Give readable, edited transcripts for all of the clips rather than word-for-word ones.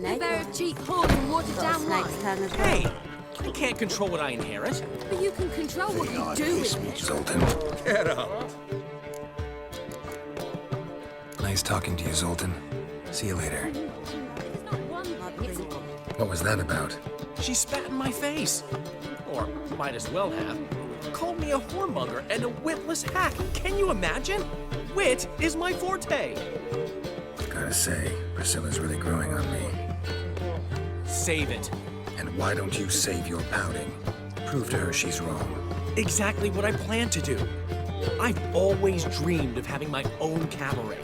They're cheap horse and watered down wine. Hey! I can't control what I inherit. But you can control what you do with it. Zoltan. Get up! Nice talking to you, Zoltan. See you later. It's not one thing, it's a... What was that about? She spat in my face. Or might as well have. Called me a whoremonger and a witless hack. Can you imagine? Wit is my forte. Gotta say, Priscilla's really growing on me. Save it. And why don't you save your pouting? Prove to her she's wrong. Exactly what I plan to do. I've always dreamed of having my own cabaret.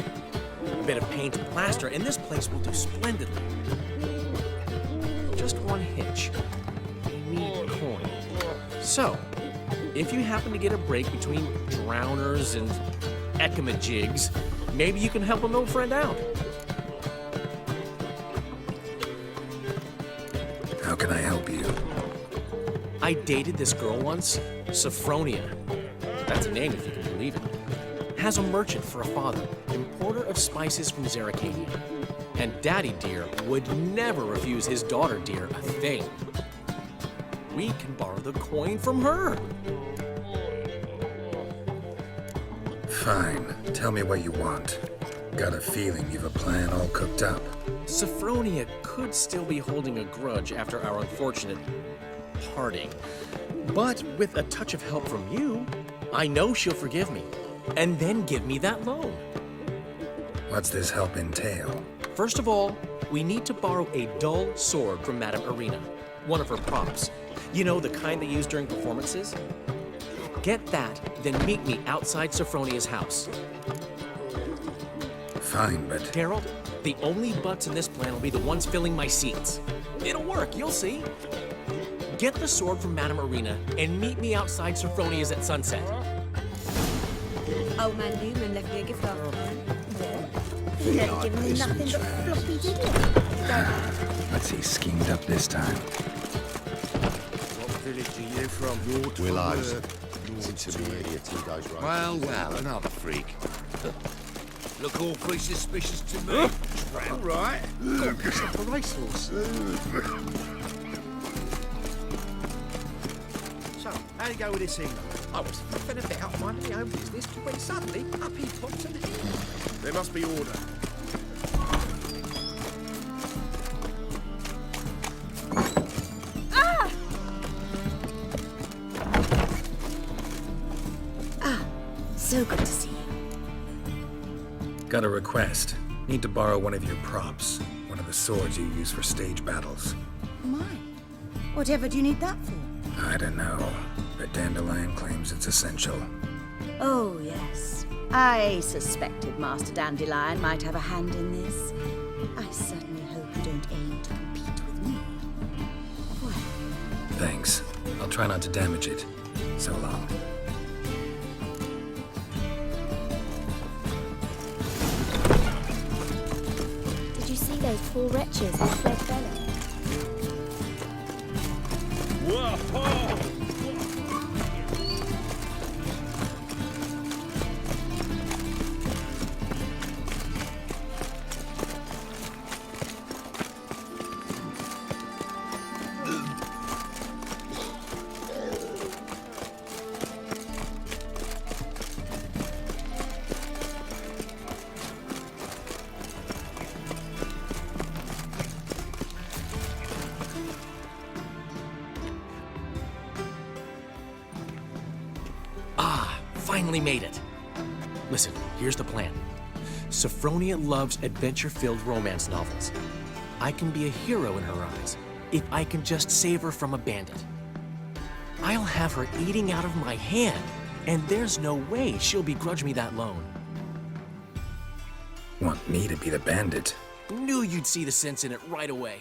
A bit of paint and plaster, and this place will do splendidly. Just one hitch. I need coin. So, if you happen to get a break between drowners and ecamajigs, maybe you can help an old friend out. How can I help you? I dated this girl once, Sophronia. That's a name if you can believe it. Has a merchant for a father, importer of spices from Zeracadia. And Daddy Dear would never refuse his daughter Dear a thing. We can borrow the coin from her. Fine. Tell me what you want. Got a feeling you've a plan all cooked up. Sophronia could still be holding a grudge after our unfortunate parting. But with a touch of help from you, I know she'll forgive me, and then give me that loan. What's this help entail? First of all, we need to borrow a dull sword from Madame Arena, one of her props. You know, the kind they use during performances? Get that, then meet me outside Sophronia's house. Fine, but... Geralt, the only butts in this plan will be the ones filling my seats. It'll work, you'll see. Get the sword from Madame Arena and meet me outside Sophronia's at sunset. Old man Newman left me a gift after that. He never given me nothing but floppy diddly. Let's see, schemed up this time. What village are you from? Willows. Intermediate, he goes right. Well, well, another freak. Look all pretty suspicious to me. All right. Got yourself a racehorse. So, how'd you go with this evening? I was flipping a bit out minding my own business when suddenly up he pops and There must be order. So good to see you. Got a request. Need to borrow one of your props. One of the swords you use for stage battles. My. Whatever do you need that for? I don't know, but Dandelion claims it's essential. Oh, yes. I suspected Master Dandelion might have a hand in this. I certainly hope you don't aim to compete with me. Well, Thanks. I'll try not to damage it. So long. Did you see those poor wretches who fled Bella? Finally made it. Listen, here's the plan. Sophronia loves adventure-filled romance novels. I can be a hero in her eyes if I can just save her from a bandit. I'll have her eating out of my hand, and there's no way she'll begrudge me that loan. Want me to be the bandit? Knew you'd see the sense in it right away.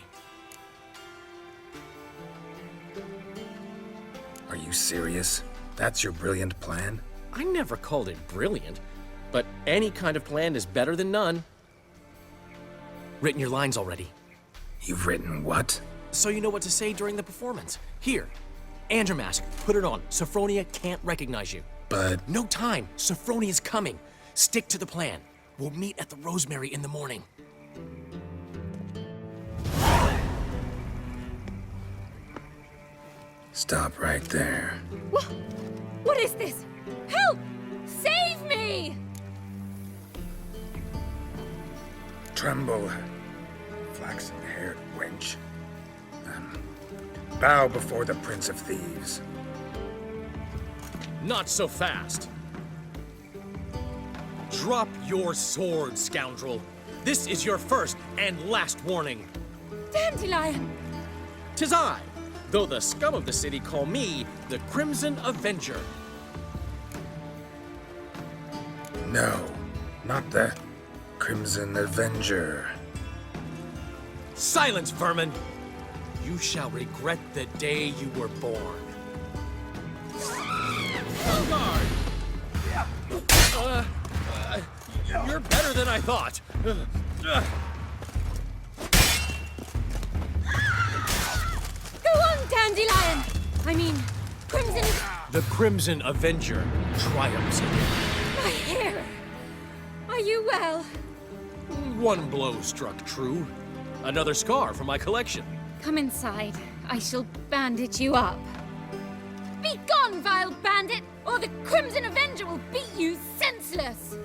Are you serious? That's your brilliant plan? I never called it brilliant, but any kind of plan is better than none. Written your lines already, You've written what? so you know what to say during the performance. Here, and your mask, put it on. Sophronia can't recognize you. But... No time, Sophronia's coming. Stick to the plan. We'll meet at the Rosemary in the morning. Stop right there. What? What is this? Help! Save me! Tremble, flaxen-haired wench. Bow before the Prince of Thieves. Not so fast. Drop your sword, scoundrel. This is your first and last warning. Dandelion! 'Tis I, though the scum of the city call me the Crimson Avenger. No, not the Crimson Avenger. Silence, vermin! You shall regret the day you were born. On guard! You're better than I thought. Go on, Dandelion! I mean, Crimson... The Crimson Avenger triumphs again. My hero! Are you well? One blow struck true. Another scar from my collection. Come inside. I shall bandage you up. Be gone, vile bandit, or the Crimson Avenger will beat you senseless!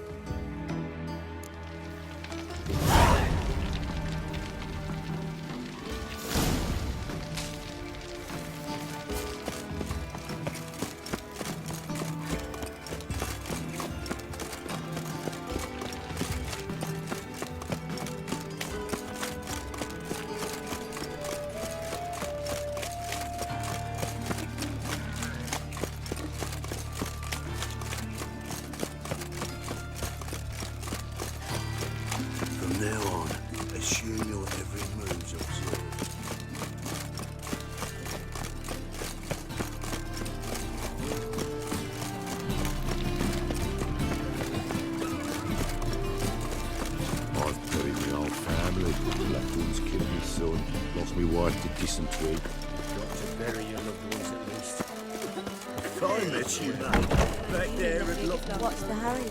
From now on, assume your every move's observed. I've buried my old family. Black ones killed my son. Lost my wife to dysentery. Got to bury your loved ones at least. Fine that you, mate. Back there and look. What's the hurry?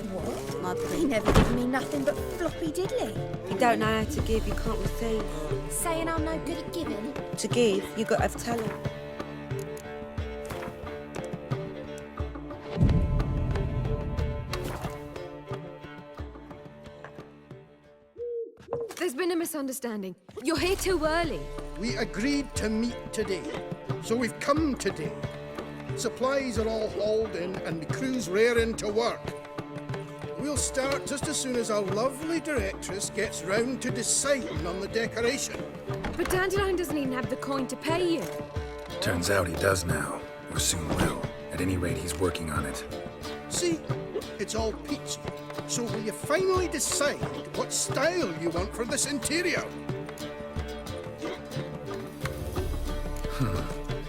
My he never given me nothing but floppy diddly. You don't know how to give, you can't receive. Saying I'm no good at giving. To give, you got to have talent. There's been a misunderstanding. You're here too early. We agreed to meet today, so we've come today. Supplies are all hauled in and the crew's raring to work. We'll start just as soon as our lovely directress gets round to deciding on the decoration. But Dandelion doesn't even have the coin to pay you. Turns out he does now, or soon will. At any rate, he's working on it. See, it's all peachy. So will you finally decide what style you want for this interior?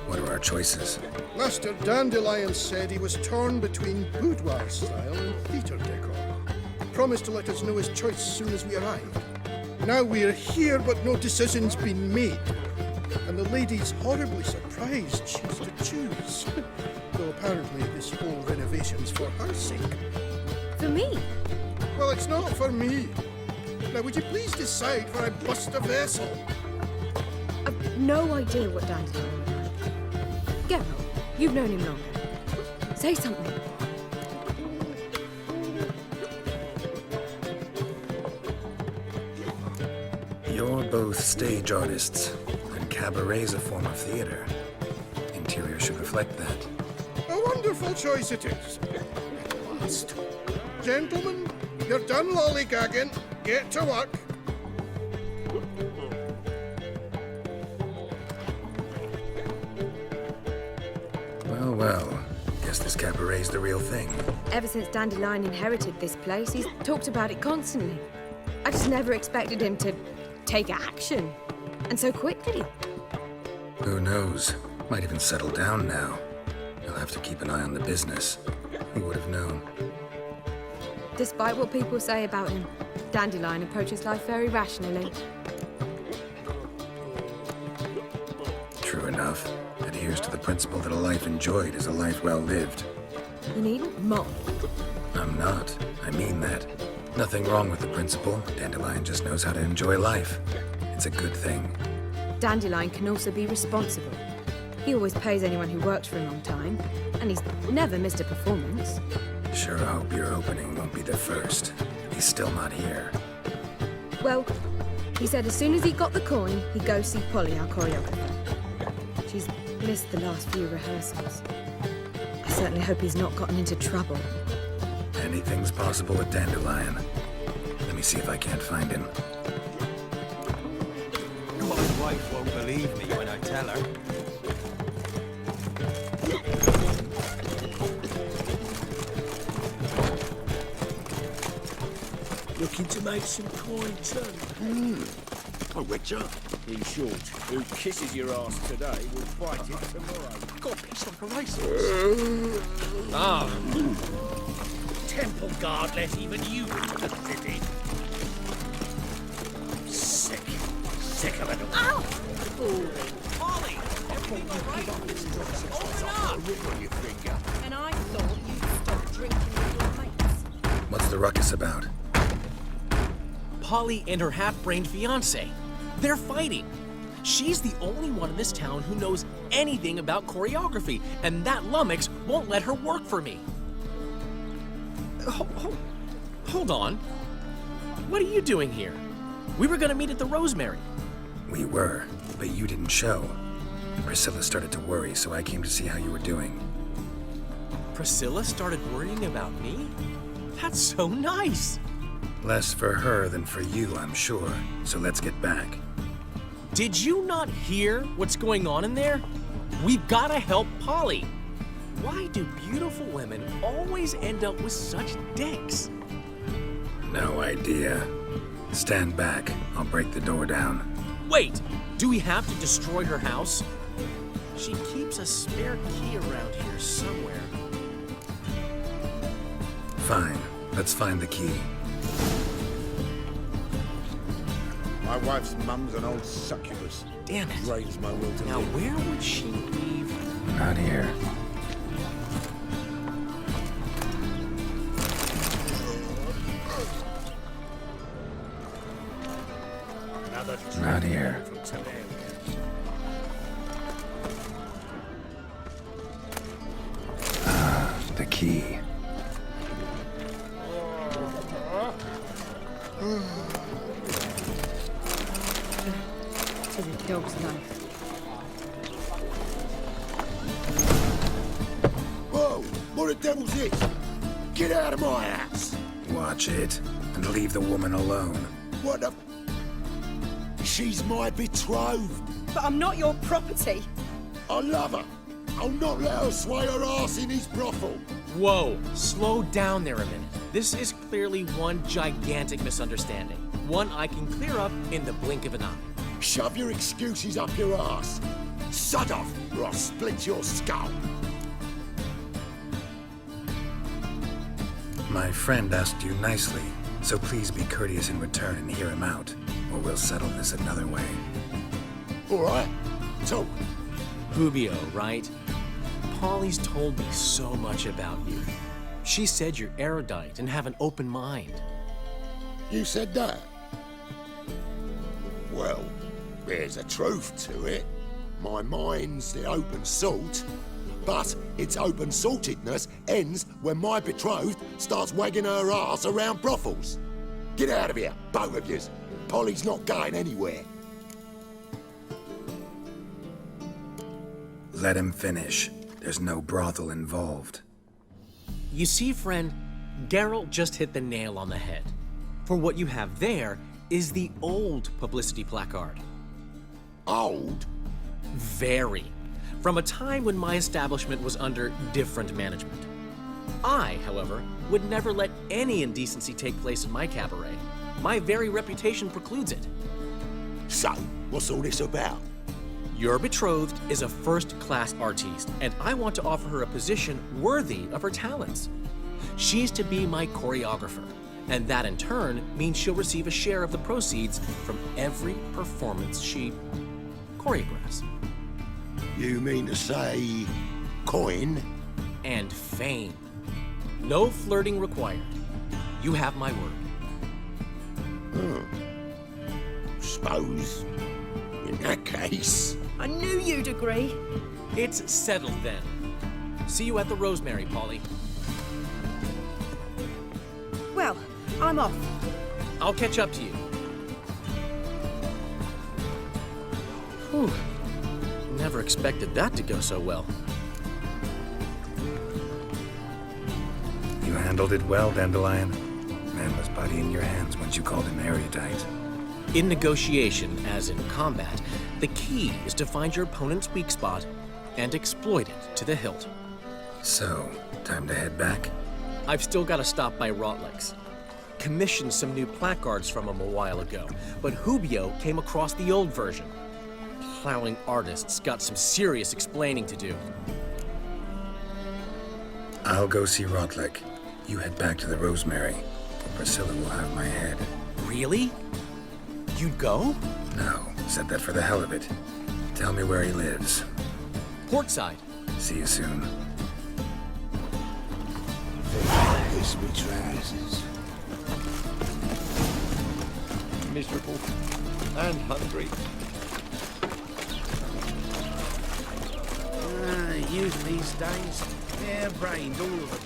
What are our choices? Master Dandelion said he was torn between boudoir style and theatre decor. Promised to let us know his choice as soon as we arrived. Now we're here, but no decision's been made. And the lady's horribly surprised she's to choose. Though apparently this whole renovation's for her sake. For me? Well, it's not for me. Now, would you please decide where I bust a vessel? I've no idea what Dandelion would like. Get out. You've known him longer. Say something. You're both stage artists, and Cabaret's a form of theater. Interior should reflect that. A wonderful choice it is. At last. Gentlemen, you're done lollygagging. Get to work. Well, well. Guess this Cabaret's the real thing. Ever since Dandelion inherited this place, he's talked about it constantly. I just never expected him to take action. And so quickly. Who knows? Might even settle down now. He'll have to keep an eye on the business. Who would have known? Despite what people say about him, Dandelion approaches life very rationally. True enough. Adheres to the principle that a life enjoyed is a life well lived. You needn't mock. I'm not. I mean that. Nothing wrong with the principle. Dandelion just knows how to enjoy life. It's a good thing. Dandelion can also be responsible. He always pays anyone who works for a long time, and he's never missed a performance. Sure hope your opening won't be the first. He's still not here. Well, he said as soon as he got the coin, he'd go see Polly, our choreographer. She's missed the last few rehearsals. I certainly hope he's not gotten into trouble. Anything's possible with Dandelion. Let me see if I can't find him. My wife won't believe me when I tell her. Looking to make some coin, son? A witcher? In short, who kisses your ass today will fight it tomorrow. Got pissed like a racehorse. Ah, Temple guard let even you into the city. Sick. Sick of it all. Ow! Polly! Everything all right? Open up! Ring on your finger. And I thought you'd stop drinking with your mates. What's the ruckus about? Polly and her half-brained fiancé. They're fighting. She's the only one in this town who knows anything about choreography, and that lummox won't let her work for me. Hold on. What are you doing here? We were gonna meet at the Rosemary. We were, but you didn't show. Priscilla started to worry, so I came to see how you were doing. Priscilla started worrying about me? That's so nice. Less for her than for you, I'm sure. So let's get back. Did you not hear what's going on in there? We've gotta help Polly. Why do beautiful women always end up with such dicks? No idea. Stand back. I'll break the door down. Wait, do we have to destroy her house? She keeps a spare key around here somewhere. Fine. Let's find the key. My wife's mum's an old succubus. Damn it. Drains my will to Now live. where would she leave? Not here. Not here. Ah, the key. To the dog's life. Whoa! What the devil's this? Get out of my house! Watch it, and leave the woman alone. What the... She's my betrothed. But I'm not your property. I love her. I'll not let her sway her ass in his brothel. Whoa, slow down there a minute. This is clearly one gigantic misunderstanding. One I can clear up in the blink of an eye. Shove your excuses up your ass. Sod off, or I'll split your skull. My friend asked you nicely, so please be courteous in return and hear him out, or we'll settle this another way. All right, talk. Rubio, right? Polly's told me so much about you. She said you're erudite and have an open mind. You said that? Well, there's a truth to it. My mind's the open salt, but its open saltedness ends when my betrothed starts wagging her ass around brothels. Get out of here, both of yous. Polly's not going anywhere. Let him finish. There's no brothel involved. You see, friend, Geralt just hit the nail on the head. For what you have there is the old publicity placard. Old? Very. From a time when my establishment was under different management. I, however, would never let any indecency take place in my cabaret. My very reputation precludes it. So, what's all this about? Your betrothed is a first-class artiste, and I want to offer her a position worthy of her talents. She's to be my choreographer, and that in turn means she'll receive a share of the proceeds from every performance she choreographs. You mean to say... coin? And fame. No flirting required. You have my word. Suppose... you In that case... I knew you'd agree. It's settled then. See you at the Rosemary, Polly. Well, I'm off. I'll catch up to you. Whew. Never expected that to go so well. You handled it well, Dandelion. Man was body in your hands once you called him erudite. In negotiation, as in combat, the key is to find your opponent's weak spot and exploit it to the hilt. So, time to head back? I've still got to stop by Rotlick's. Commissioned some new placards from him a while ago, but Hubio came across the old version. Plowing artists got some serious explaining to do. I'll go see Rotlick. You head back to the Rosemary. Priscilla will have my head. Really? You'd go? No, said that for the hell of it. Tell me where he lives. Portside. See you soon. Kiss me trousers. Miserable and hungry. Youth these days, bare-brained, all of them.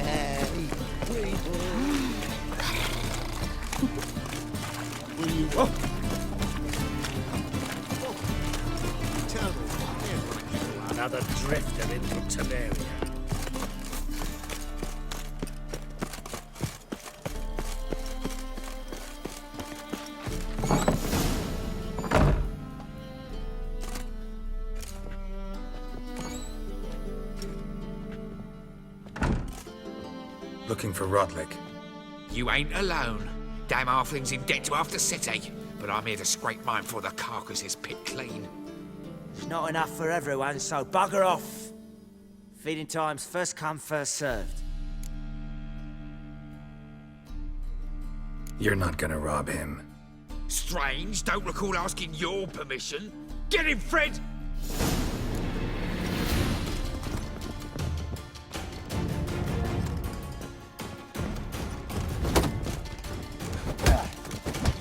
Hey, Will you? Oh. Another drifter into Temeria. Looking for Rotlick. You ain't alone. Damn halfling's in debt to half the city, but I'm here to scrape mine before the carcass pit clean. It's not enough for everyone, so bugger off. Feeding time's first come, first served. You're not gonna rob him. Strange, don't recall asking your permission. Get him, Fred!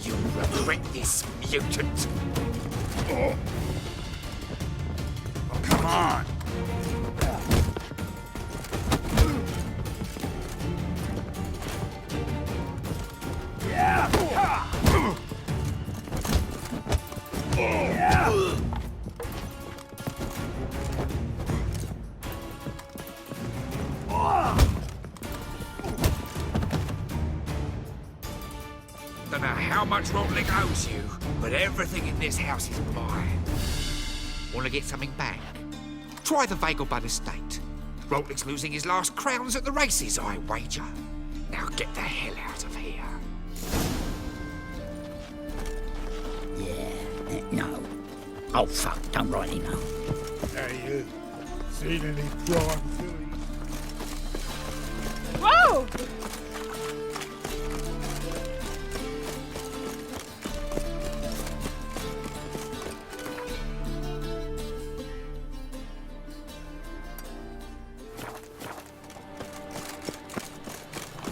You regret this, mutant. Oh, come on. Don't know how much Rotlick owes you, but everything in this house is mine. Want to get something back? Try the Vagelbud estate. Rotlick's losing his last crowns at the races, I wager. Now get the hell out of here. Yeah, no. Oh, fuck, don't rightly know. Hey, you. Seen any prime fillies? Whoa!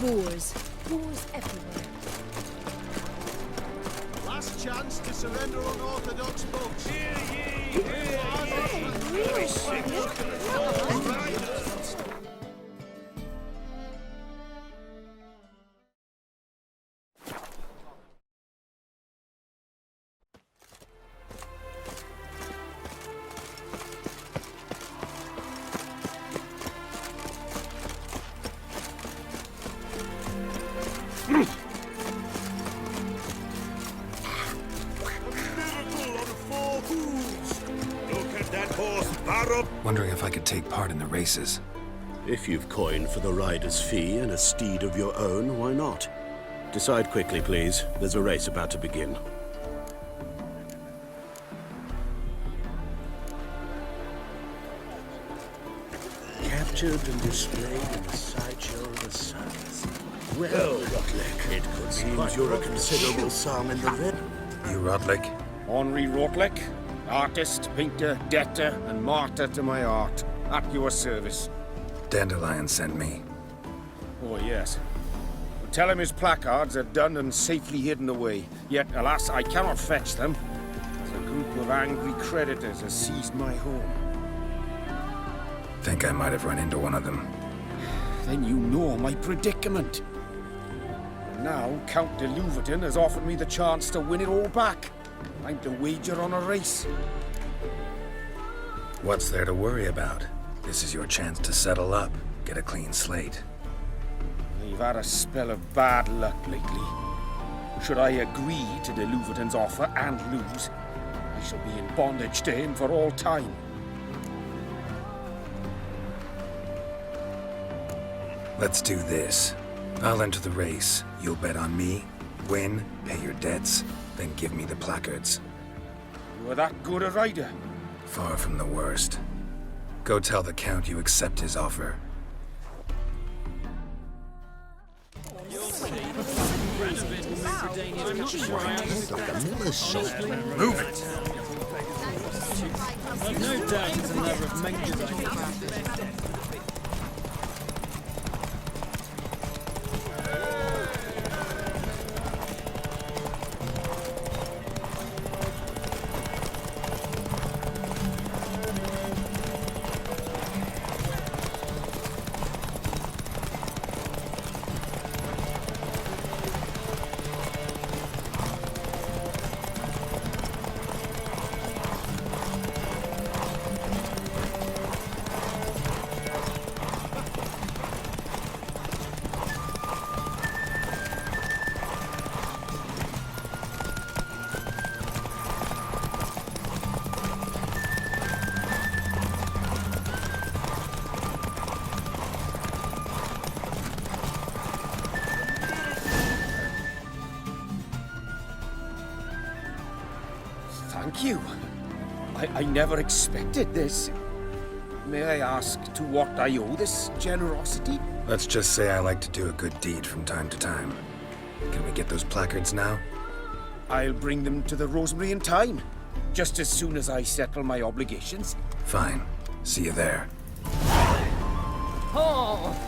Boars everywhere. Last chance to surrender unorthodox bugs. Wondering if I could take part in the races. If you've coin for the rider's fee and a steed of your own, why not? Decide quickly, please. There's a race about to begin. Captured and displayed in the sideshow of the suns. Well, Rotlick, it could seems you're a considerable sum in the red. You Rotlick? Henri Rotlick, artist, painter, debtor, and martyr to my art. At your service. Dandelion sent me. Oh, yes. Tell him his placards are done and safely hidden away. Yet, alas, I cannot fetch them, as a group of angry creditors has seized my home. Think I might have run into one of them. Then you know my predicament. And now, Count de Louverton has offered me the chance to win it all back. I'm to wager on a race. What's there to worry about? This is your chance to settle up, get a clean slate. I've had a spell of bad luck lately. Should I agree to de Louverton's offer and lose, I shall be in bondage to him for all time. Let's do this. I'll enter the race. You'll bet on me, win, pay your debts, then give me the placards. You are that good a rider? Far from the worst. Go tell the Count you accept his offer. Move it! I've no doubt it's a lover of mangoes. Thank you. I never expected this. May I ask to what I owe this generosity? Let's just say I like to do a good deed from time to time. Can we get those placards now? I'll bring them to the Rosemary in time, just as soon as I settle my obligations. Fine. See you there. Oh!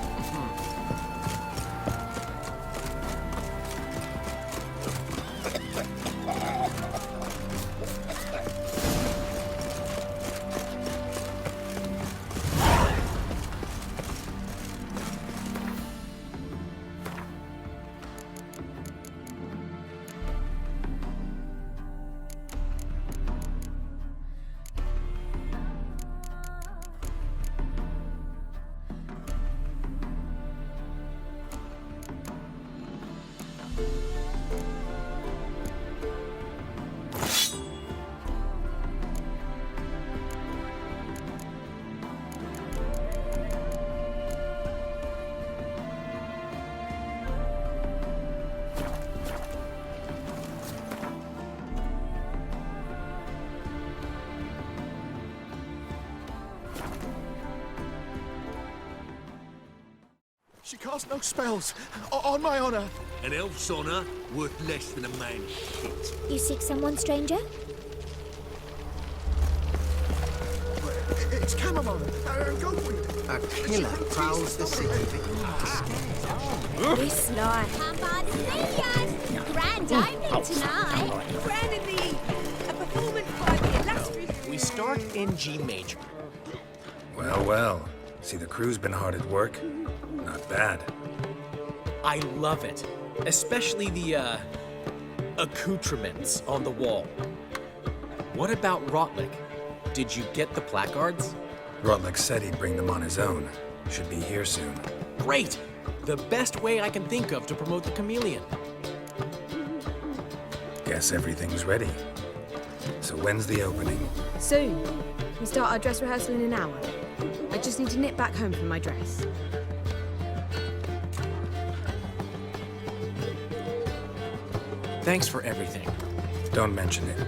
She casts no spells, on my honor. An elf's honor worth less than a man's shit. You seek someone, stranger? It's chamomile, goatweed. A killer prowls the city that you are scared. This life. Come by the sea, grand opening tonight. Grand in the a performance by the illustrious. We start in G major. Well, well. See, the crew's been hard at work. Not bad. I love it. Especially the, accoutrements on the wall. What about Rotlick? Did you get the placards? Rotlick said he'd bring them on his own. Should be here soon. Great! The best way I can think of to promote the chameleon. Guess everything's ready. So when's the opening? Soon. We start our dress rehearsal in an hour. I just need to nip back home for my dress. Thanks for everything. Don't mention it.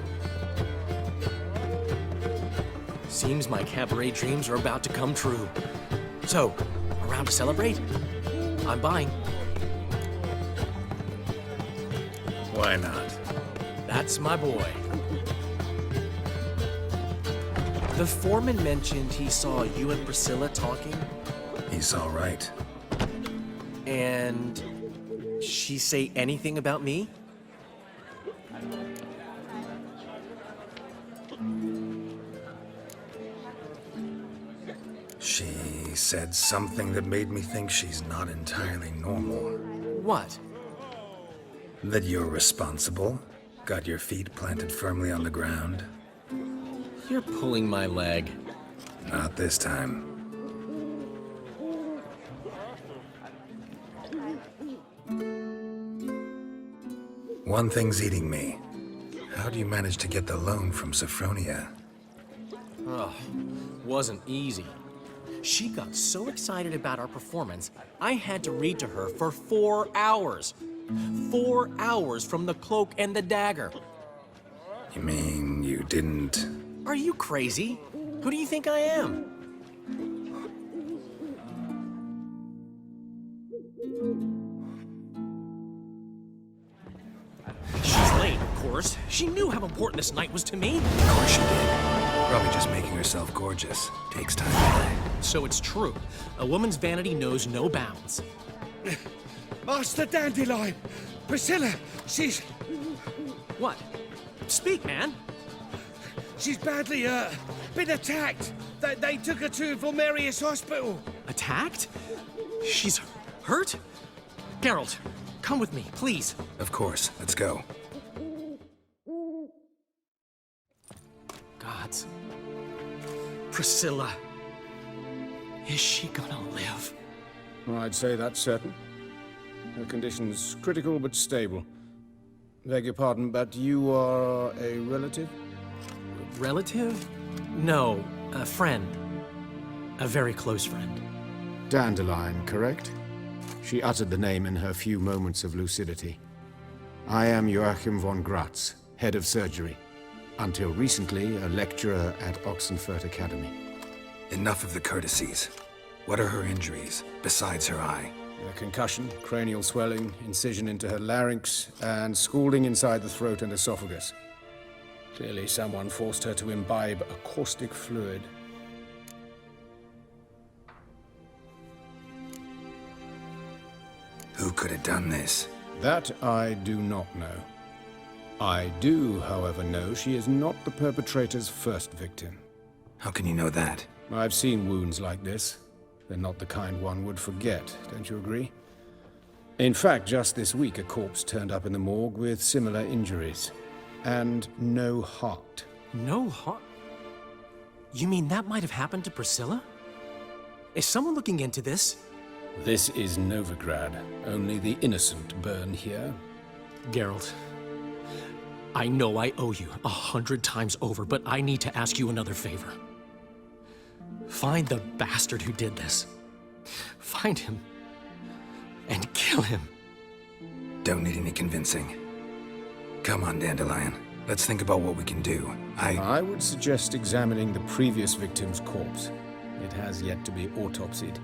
Seems my cabaret dreams are about to come true. So, around to celebrate? I'm buying. Why not? That's my boy. The foreman mentioned he saw you and Priscilla talking. He's all right. And She say anything about me? She said something that made me think she's not entirely normal. What? That you're responsible, got your feet planted firmly on the ground. You're pulling my leg. Not this time. One thing's eating me. How do you manage to get the loan from Sophronia? Ugh, wasn't easy. She got so excited about our performance, I had to read to her for 4 hours. 4 hours from the cloak and the dagger. You mean you didn't? Are you crazy? Who do you think I am? She's late, of course. She knew how important this night was to me. Of course she did. Probably just making herself gorgeous. Takes time. So it's true. A woman's vanity knows no bounds. Master Dandelion! Priscilla, she's... What? Speak, man. She's badly, been attacked. They took her to Vulmerius Hospital. Attacked? She's hurt? Geralt, come with me, please. Of course. Let's go. Gods. Priscilla. Is she gonna live? I'd say that's certain. Her condition's critical but stable. Beg your pardon, but you are a relative? Relative? No, a friend. A very close friend. Dandelion, correct? She uttered the name in her few moments of lucidity. I am Joachim von Gratz, head of surgery. Until recently, a lecturer at Oxenfurt Academy. Enough of the courtesies. What are her injuries, besides her eye? A concussion, cranial swelling, incision into her larynx, and scalding inside the throat and esophagus. Clearly someone forced her to imbibe a caustic fluid. Who could have done this? That I do not know. I do, however, know she is not the perpetrator's first victim. How can you know that? I've seen wounds like this. They're not the kind one would forget, don't you agree? In fact, just this week, a corpse turned up in the morgue with similar injuries. And no heart. No heart? You mean that might have happened to Priscilla? Is someone looking into this? This is Novigrad. Only the innocent burn here. Geralt, I know I owe you 100 times over, but I need to ask you another favor. Find the bastard who did this. Find him. And kill him. Don't need any convincing. Come on, Dandelion. Let's think about what we can do. I would suggest examining the previous victim's corpse. It has yet to be autopsied.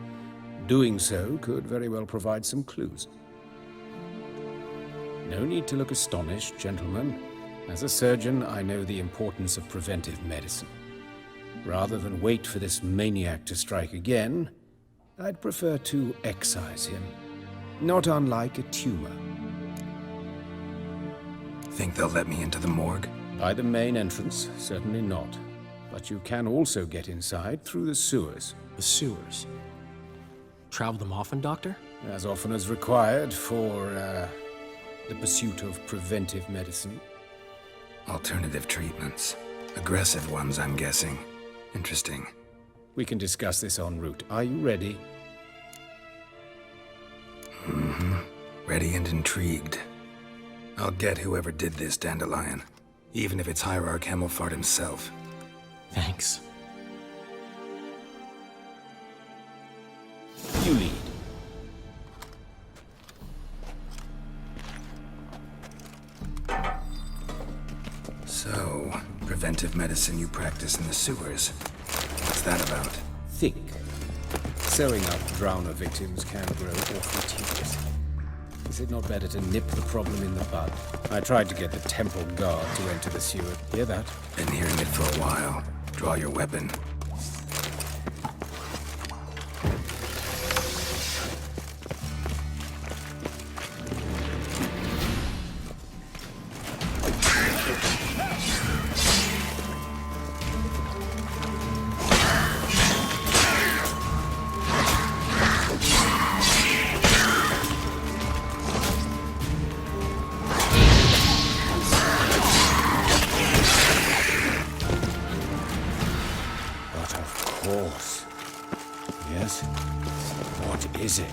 Doing so could very well provide some clues. No need to look astonished, gentlemen. As a surgeon, I know the importance of preventive medicine. Rather than wait for this maniac to strike again, I'd prefer to excise him. Not unlike a tumor. Think they'll let me into the morgue? By the main entrance, certainly not. But you can also get inside through the sewers. The sewers? Travel them often, Doctor? As often as required for, the pursuit of preventive medicine. Alternative treatments. Aggressive ones, I'm guessing. Interesting. We can discuss this en route. Are you ready? Mm-hmm. Ready and intrigued. I'll get whoever did this, Dandelion. Even if it's Hierarch Hemmelfart himself. Thanks. You lead. So, preventive medicine you practice in the sewers. What's that about? Think. Sewing up drowner victims can grow awfully tedious. Is it not better to nip the problem in the bud? I tried to get the temple guard to enter the sewer. Hear that? Been hearing it for a while. Draw your weapon. Yes? What is it?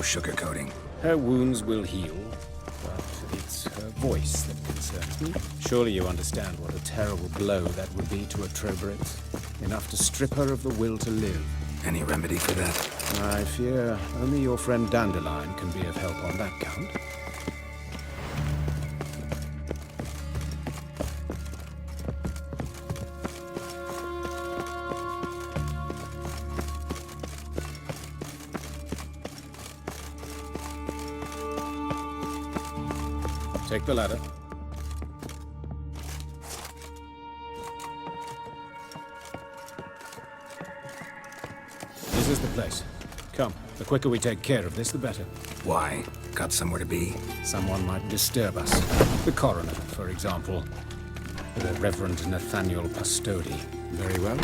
Sugarcoating. Her wounds will heal, but it's her voice that concerns me. Surely you understand what a terrible blow that would be to a Trobrit. Enough to strip her of the will to live. Any remedy for that? I fear only your friend Dandelion can be of help on that count. Take the ladder. This is the place. Come, the quicker we take care of this, the better. Why? Got somewhere to be? Someone might disturb us. The coroner, for example. Or Reverend Nathaniel Pastodi. Very well.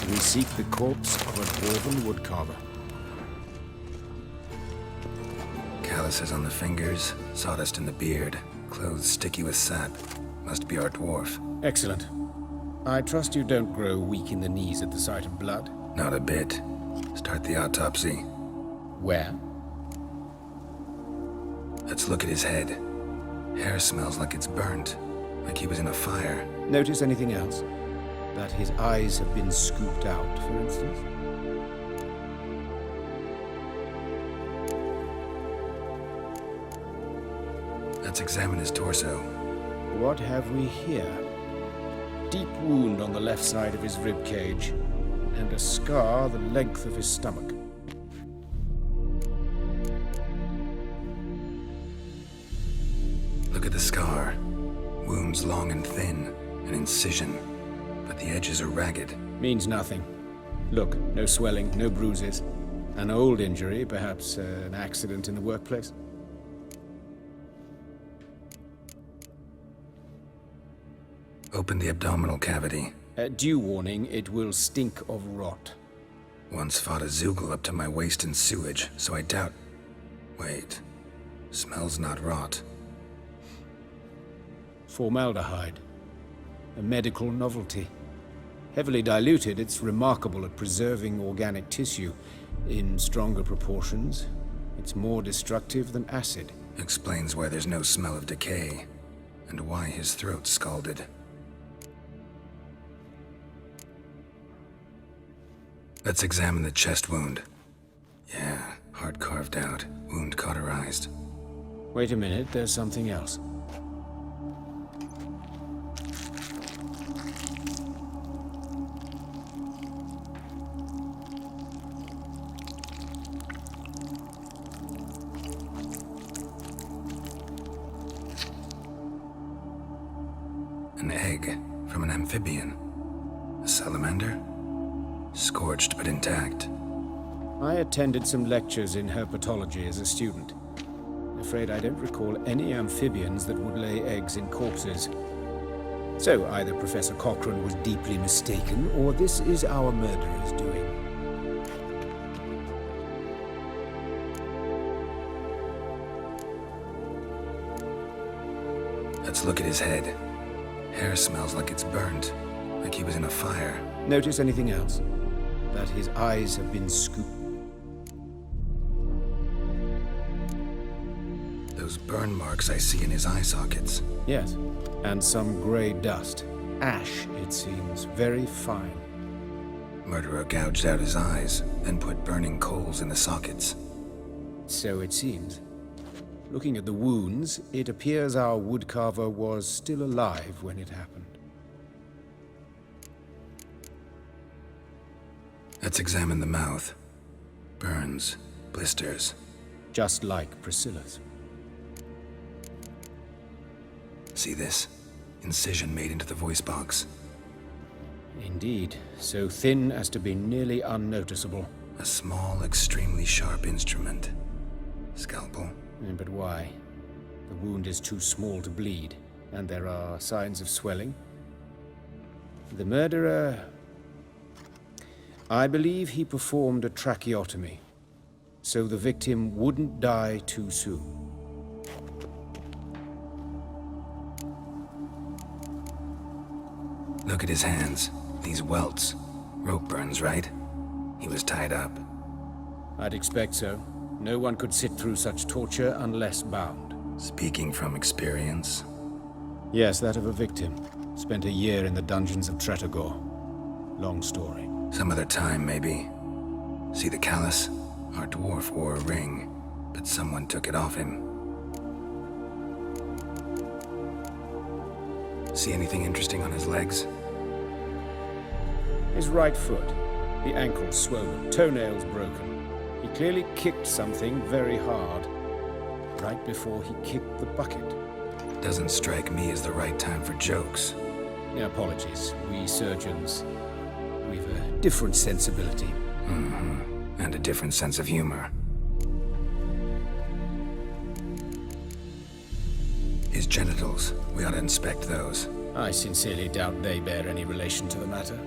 We seek the corpse of a dwarven woodcarver. Calluses on the fingers, sawdust in the beard, clothes sticky with sap. Must be our dwarf. Excellent. I trust you don't grow weak in the knees at the sight of blood? Not a bit. Start the autopsy. Where? Let's look at his head. Hair smells like it's burnt, like he was in a fire. Notice anything else? That his eyes have been scooped out, for instance? Let's examine his torso. What have we here? Deep wound on the left side of his rib cage, and a scar the length of his stomach. Look at the scar. Wounds long and thin, an incision, but the edges are ragged. Means nothing. Look, no swelling, no bruises. An old injury, perhaps an accident in the workplace. Open the abdominal cavity. Due warning, it will stink of rot. Once fought a Zoogle up to my waist in sewage, so I doubt... Wait. Smells not rot. Formaldehyde. A medical novelty. Heavily diluted, it's remarkable at preserving organic tissue. In stronger proportions, it's more destructive than acid. Explains why there's no smell of decay, and why his throat's scalded. Let's examine the chest wound. Yeah, heart carved out, wound cauterized. Wait a minute, there's something else. An egg from an amphibian. A salamander? Scorched but intact. I attended some lectures in herpetology as a student. Afraid I don't recall any amphibians that would lay eggs in corpses. So either Professor Cochrane was deeply mistaken, or this is our murderer's doing. Let's look at his head. Hair smells like it's burnt, like he was in a fire. Notice anything else? That his eyes have been scooped. Those burns burn marks I see in his eye sockets. Yes, and some grey dust. Ash, it seems, very fine. Murderer gouged out his eyes, then put burning coals in the sockets. So it seems. Looking at the wounds, it appears our woodcarver was still alive when it happened. Let's examine the mouth. Burns, blisters. Just like Priscilla's. See this? Incision made into the voice box. Indeed, so thin as to be nearly unnoticeable. A small, extremely sharp instrument. Scalpel. But why? The wound is too small to bleed, and there are signs of swelling. The murderer... I believe he performed a tracheotomy, so the victim wouldn't die too soon. Look at his hands. These welts. Rope burns, right? He was tied up. I'd expect so. No one could sit through such torture unless bound. Speaking from experience? Yes, that of a victim. Spent a year in the dungeons of Tretogor. Long story. Some other time, maybe. See the callus? Our dwarf wore a ring, but someone took it off him. See anything interesting on his legs? His right foot. The ankle swollen, toenails broken. He clearly kicked something very hard, right before he kicked the bucket. Doesn't strike me as the right time for jokes. Apologies. We surgeons, we've a different sensibility. Mm-hmm. And a different sense of humor. His genitals, we ought to inspect those. I sincerely doubt they bear any relation to the matter.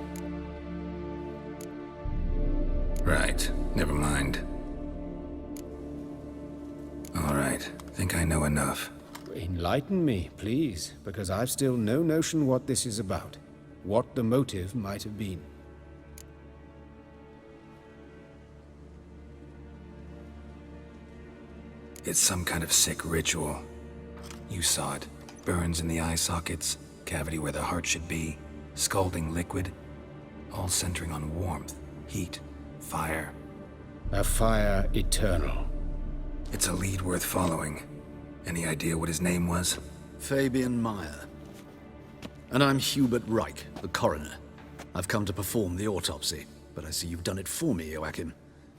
Right. Never mind. All right. Think I know enough. Enlighten me, please, because I've still no notion what this is about. What the motive might have been. It's some kind of sick ritual. You saw it. Burns in the eye sockets, cavity where the heart should be, scalding liquid, all centering on warmth, heat, fire. A fire eternal. It's a lead worth following. Any idea what his name was? Fabian Meyer. And I'm Hubert Reich, the coroner. I've come to perform the autopsy, but I see you've done it for me, Joachim.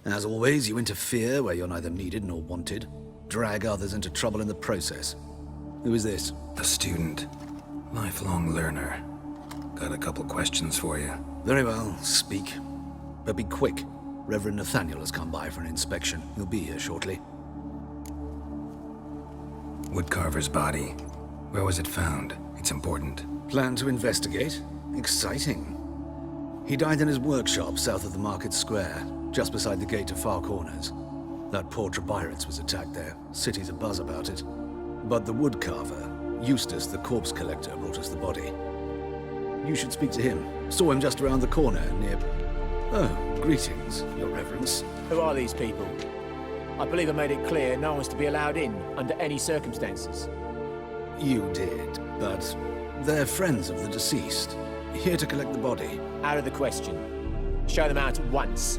As always, you interfere where you're neither needed nor wanted. Drag others into trouble in the process. Who is this? A student. Lifelong learner. Got a couple questions for you. Very well, speak. But be quick. Reverend Nathaniel has come by for an inspection. He'll be here shortly. Woodcarver's body. Where was it found? It's important. Plan to investigate? Exciting. He died in his workshop south of the market square, just beside the gate to Far Corners. That poor Trebirates was attacked there. City's abuzz about it. But the woodcarver, Eustace the corpse collector, brought us the body. You should speak to him. Saw him just around the corner near... Oh, greetings, Your Reverence. Who are these people? I believe I made it clear no one's to be allowed in under any circumstances. You did, but they're friends of the deceased. Here to collect the body. Out of the question. Show them out at once.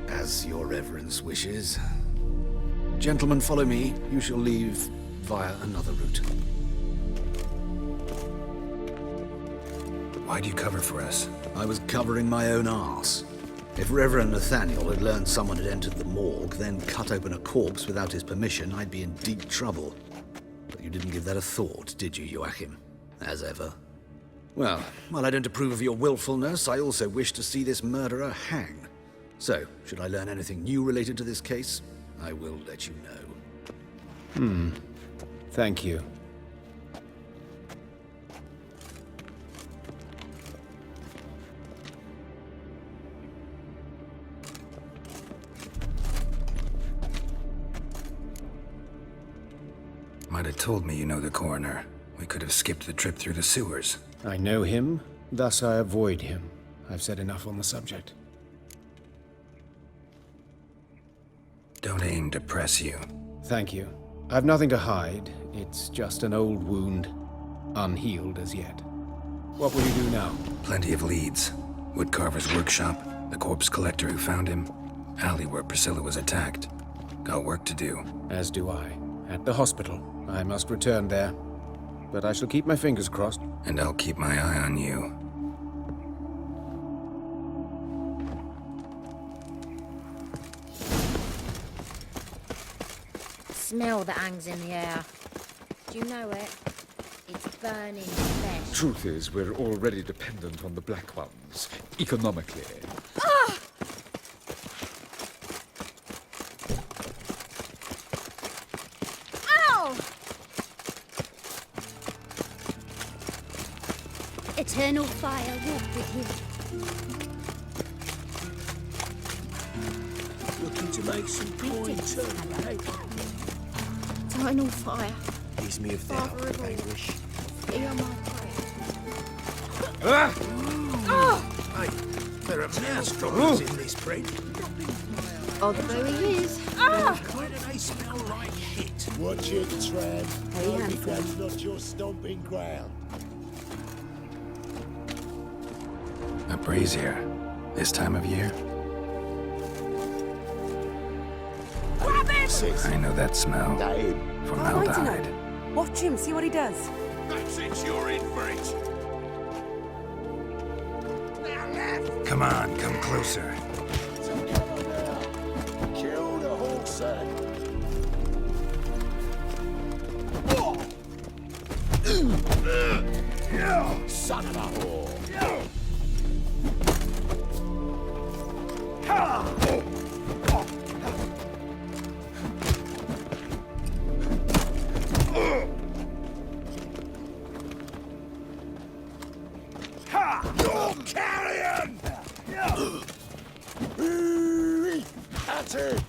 As Your Reverence wishes. Gentlemen, follow me. You shall leave via another route. Why'd you cover for us? I was covering my own arse. If Reverend Nathaniel had learned someone had entered the morgue, then cut open a corpse without his permission, I'd be in deep trouble. But you didn't give that a thought, did you, Joachim? As ever. Well, while I don't approve of your willfulness, I also wish to see this murderer hang. So, should I learn anything new related to this case, I will let you know. Thank you. Might have told me you know the coroner. We could have skipped the trip through the sewers. I know him, thus I avoid him. I've said enough on the subject. Don't aim to press you. Thank you. I've nothing to hide. It's just an old wound, unhealed as yet. What will you do now? Plenty of leads. Woodcarver's workshop, the corpse collector who found him, alley where Priscilla was attacked. Got work to do. As do I. At the hospital. I must return there. But I shall keep my fingers crossed. And I'll keep my eye on you. Smell that hangs in the air. Do you know it? It's burning flesh. Truth is, we're already dependent on the black ones, economically. Ah! Ow! Eternal fire walk with you. Looking to make some coin too, eh? Eternal fire. Ease me of doubt, anguish. Hear my prayer. Hey, there are mouse droppings in this bread. Although he is. Why do they smell like shit? Watch it, Tran. Hey, Holy handsome. ground's not your stomping ground. A brazier. This time of year? I know that smell. Formaldehyde. Watch him, see what he does. That's it, you're in for it. Come on, come closer. Kill the whole set. Son of a whore. You're carrion! That's it.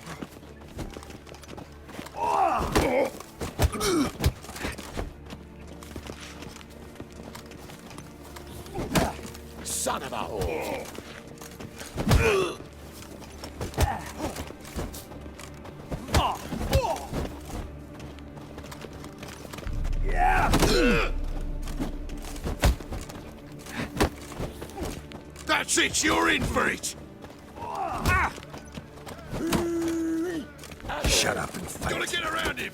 Son of a whore. That's it, you're in for it! Shut up and fight. Gotta get around him!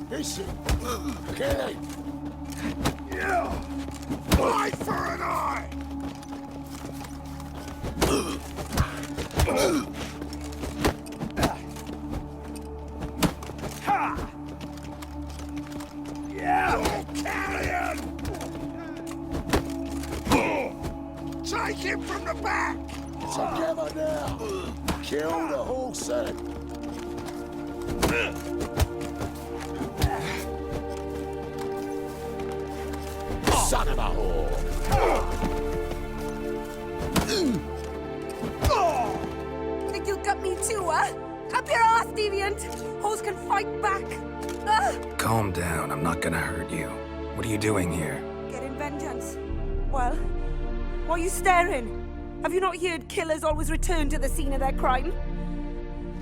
Listen, kill him. Eye for an eye! You're carrion! Take him from the back! Together now. Kill the whole set. Son of a whore. Think you'll gut me too, huh? Up your ass, deviant! Hoes can fight back! Calm down, I'm not gonna hurt you. What are you doing here? Getting vengeance. Well, why are you staring? Have you not heard killers always return to the scene of their crime?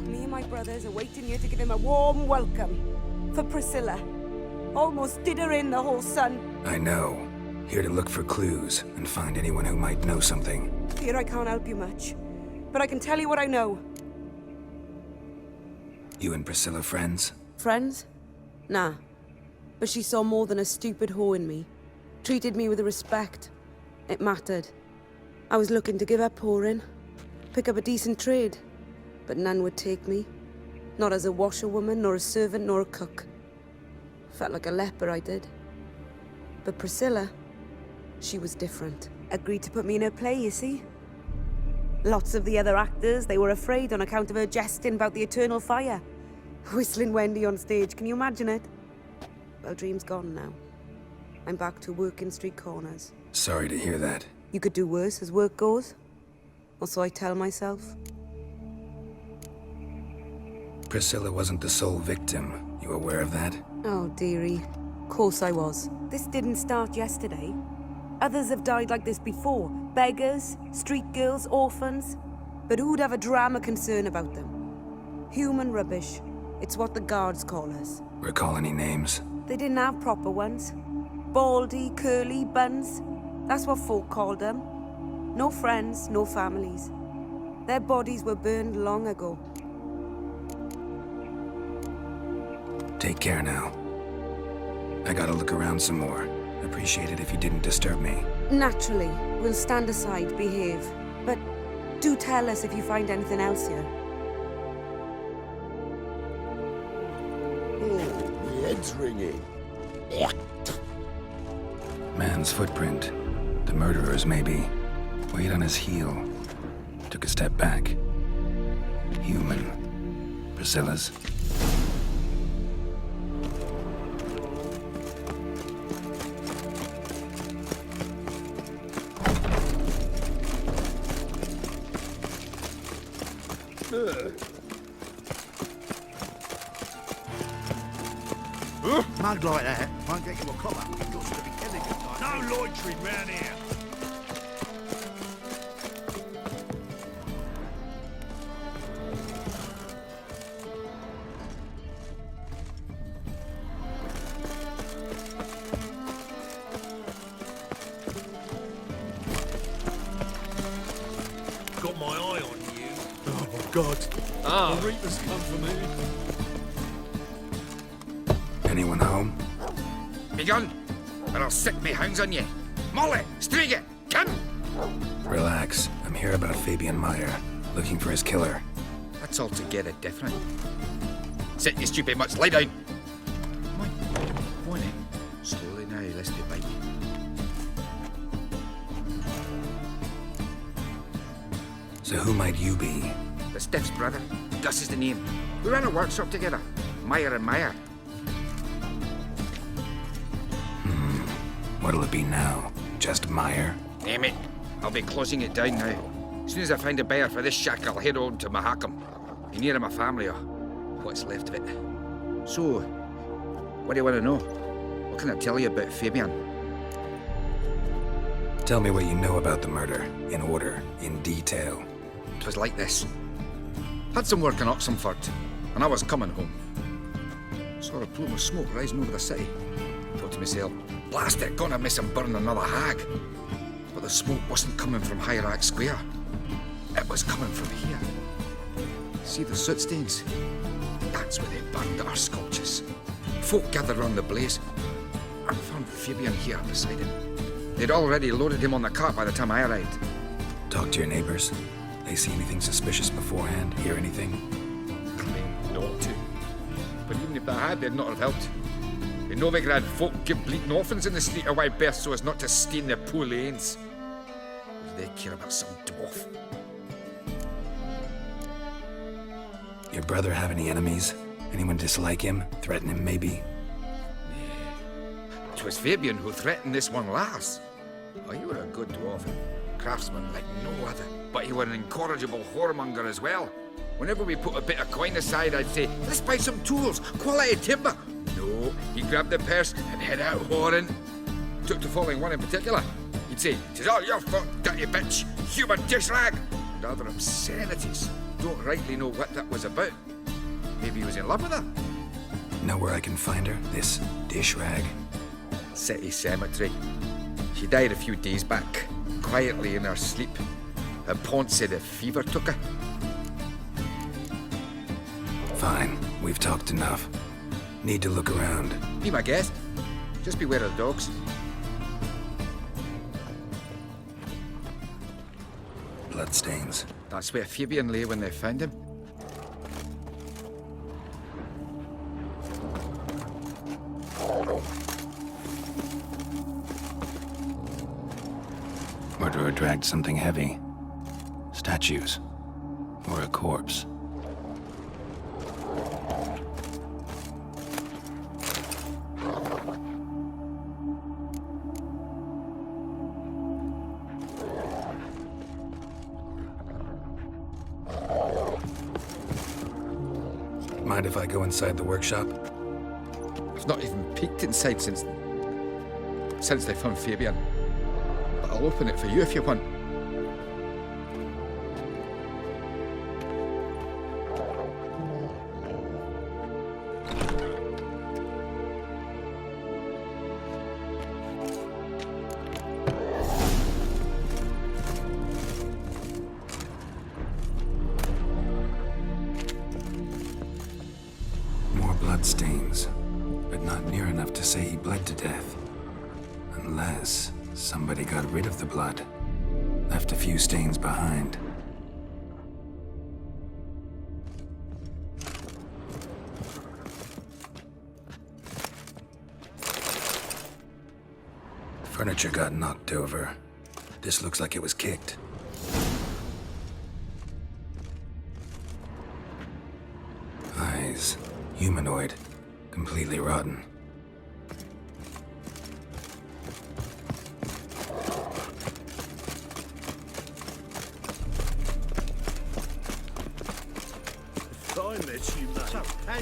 Me and my brothers are waiting here to give him a warm welcome. For Priscilla. Almost did her in, the whole son. I know. Here to look for clues and find anyone who might know something. Fear I can't help you much. But I can tell you what I know. You and Priscilla friends? Friends? Nah. But she saw more than a stupid whore in me. Treated me with respect. It mattered. I was looking to give up whoring. Pick up a decent trade. But none would take me. Not as a washerwoman, nor a servant, nor a cook. Felt like a leper, I did. But Priscilla, she was different. Agreed to put me in her play, you see? Lots of the other actors, they were afraid on account of her jesting about the eternal fire. Whistling Wendy on stage, can you imagine it? Well, dream's gone now. I'm back to working street corners. Sorry to hear that. You could do worse as work goes. Or so I tell myself. Priscilla wasn't the sole victim. You aware of that? Oh, dearie. Of course I was. This didn't start yesterday. Others have died like this before. Beggars, street girls, orphans. But who'd have a drama concern about them? Human rubbish. It's what the guards call us. Recall any names? They didn't have proper ones. Baldy, curly, buns. That's what folk called them. No friends, no families. Their bodies were burned long ago. Take care now. I gotta look around some more. Appreciate it if you didn't disturb me. Naturally, we'll stand aside, behave. But do tell us if you find anything else here. Oh, my head's ringing. Man's footprint. The murderer's maybe. Weight on his heel. Took a step back. Human. Priscilla's. Mug like that won't get you a copper. You've got to be elegant like No loitering round here. Got my eye on you. Oh, God. Ah. The Reaper's come for me. Anyone home? Be gone, or I'll set me hounds on you. Molly, Striga, come! Relax. I'm here about Fabian Meyer. Looking for his killer. That's altogether different. Sit, you stupid much, lie down. Come on, slowly now, lest they bite you. So who might you be? The Stiff's brother. Gus is the name. We ran a workshop together. Meyer and Meyer. What'll it be now? Just Meyer? Damn it. I'll be closing it down now. As soon as I find a buyer for this shack, I'll head on to Mahakam. Be near my family, or what's left of it. So, what do you want to know? What can I tell you about Fabian? Tell me what you know about the murder, in order, in detail. It was like this. Had some work in Oxenford, and I was coming home. Saw a plume of smoke rising over the city. Thought to myself, blast it, gonna miss him burn another hag. But the smoke wasn't coming from Hierarch Square. It was coming from here. See the soot stains? That's where they burned our sculptures. Folk gathered round the blaze. I found Fabian here beside him. They'd already loaded him on the cart by the time I arrived. Talk to your neighbors. They see anything suspicious beforehand? Hear anything? Claimed not to. But even if they had, they'd not have helped. In Novigrad, folk give bleeding orphans in the street a wide berth so as not to stain their poor lanes. What do they care about some dwarf? Your brother have any enemies? Anyone dislike him? Threaten him, maybe? 'Twas Fabian who threatened this one last. Oh, you were a good dwarf, craftsman like no other. But you were an incorrigible whoremonger as well. Whenever we put a bit of coin aside, I'd say, let's buy some tools, quality timber. No, he grabbed the purse and head out whoring. Took to following one in particular. He'd say, "'Tis all your fault, dirty bitch, human dish rag," and other obscenities. Don't rightly know what that was about. Maybe he was in love with her. Know where I can find her? This dish rag? City cemetery. She died a few days back, quietly in her sleep. And Ponce said a fever took her. Fine, we've talked enough. Need to look around. Be my guest. Just beware of the dogs. Bloodstains. That's where Fabian lay when they found him. Murderer dragged something heavy. Statues. Or a corpse. Mind if I go inside the workshop? I've not even peeked inside since they found Fabian. I'll open it for you if you want. More bloodstains, but not near enough to say he bled to death. Unless somebody got rid of the blood, left a few stains behind. Furniture got knocked over. This looks like it was kicked. Eyes. Humanoid. Completely rotten.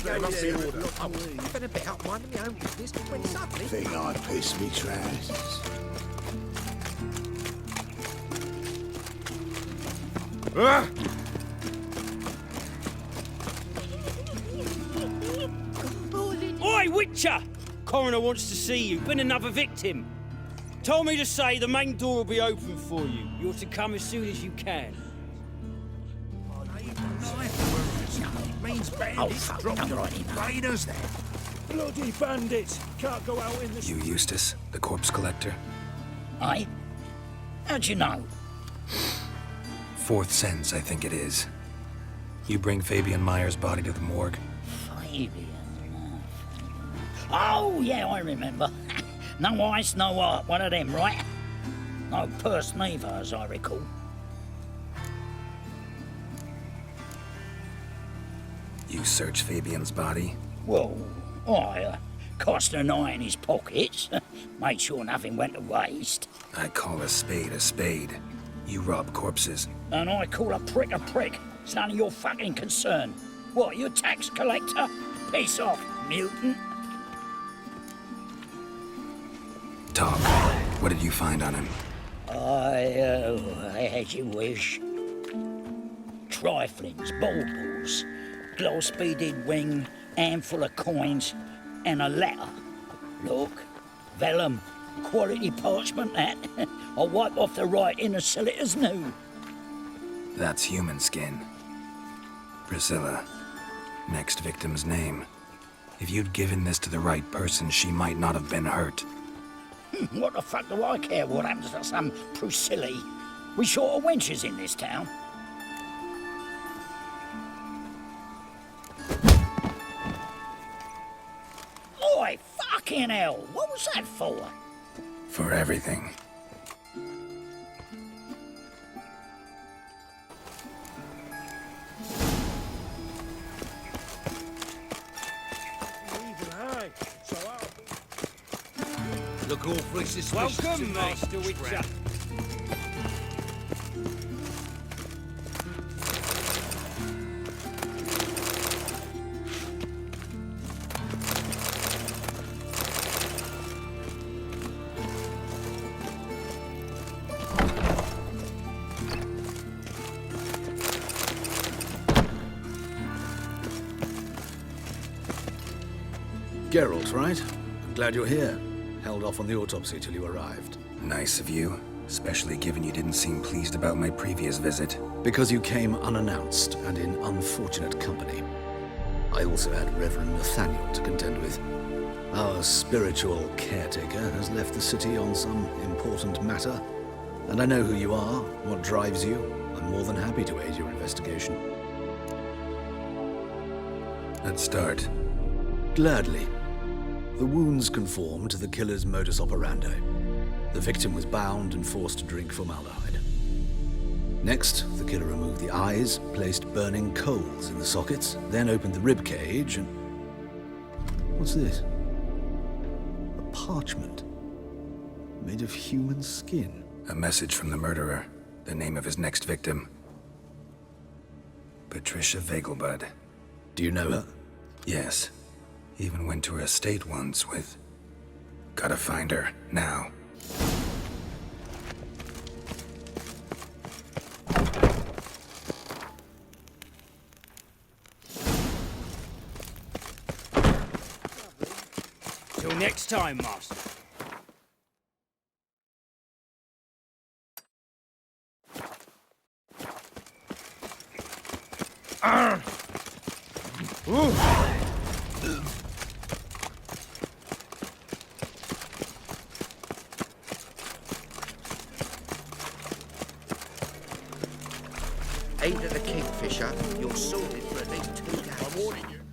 There must be order. I was having a bit out minding my own business when suddenly... Think I pissed me trousers. Oi, Witcher! Coroner wants to see you. Been another victim. Told me to say the main door will be open for you. You're to come as soon as you can. Means bandits dropping raiders there. Bloody bandits! Can't go out in the... You Eustace, the corpse collector? Aye? How'd you know? Fourth sense, I think it is. You bring Fabian Meyer's body to the morgue? Fabian. Oh, yeah, I remember. No eyes, no heart, one of them, right? No purse neither, as I recall. You search Fabian's body? Well, I cast an eye in his pockets, made sure nothing went to waste. I call a spade a spade. You rob corpses. And I call a prick a prick. It's none of your fucking concern. What, you a tax collector? Piss off, mutant. Talk. What did you find on him? As you wish. Triflings, baubles, gloss-beaded wing, handful of coins, and a letter. Look, vellum, quality parchment that. I'll wipe off the writing and sell it as new. That's human skin. Priscilla. Next victim's name. If you'd given this to the right person, she might not have been hurt. What the fuck do I care what happens to some Priscilla? We short of wenches in this town. Oi, fucking hell! What was that for? For everything. Look awfully suspicious. Welcome, Master Witcher. Geralt, right? I'm glad you're here. Held off on the autopsy till you arrived. Nice of you, especially given you didn't seem pleased about my previous visit. Because you came unannounced and in unfortunate company. I also had Reverend Nathaniel to contend with. Our spiritual caretaker has left the city on some important matter, and I know who you are, what drives you. I'm more than happy to aid your investigation. Let's start. Gladly. The wounds conform to the killer's modus operandi. The victim was bound and forced to drink formaldehyde. Next, the killer removed the eyes, placed burning coals in the sockets, then opened the rib cage and... What's this? A parchment. Made of human skin. A message from the murderer. The name of his next victim. Patricia Vegelbud. Do you know her? Yes. Even went to her estate once with... Gotta find her, now. next time, Master. Aid of the Kingfisher, you're sorted for at least 2 days. I'm warning you.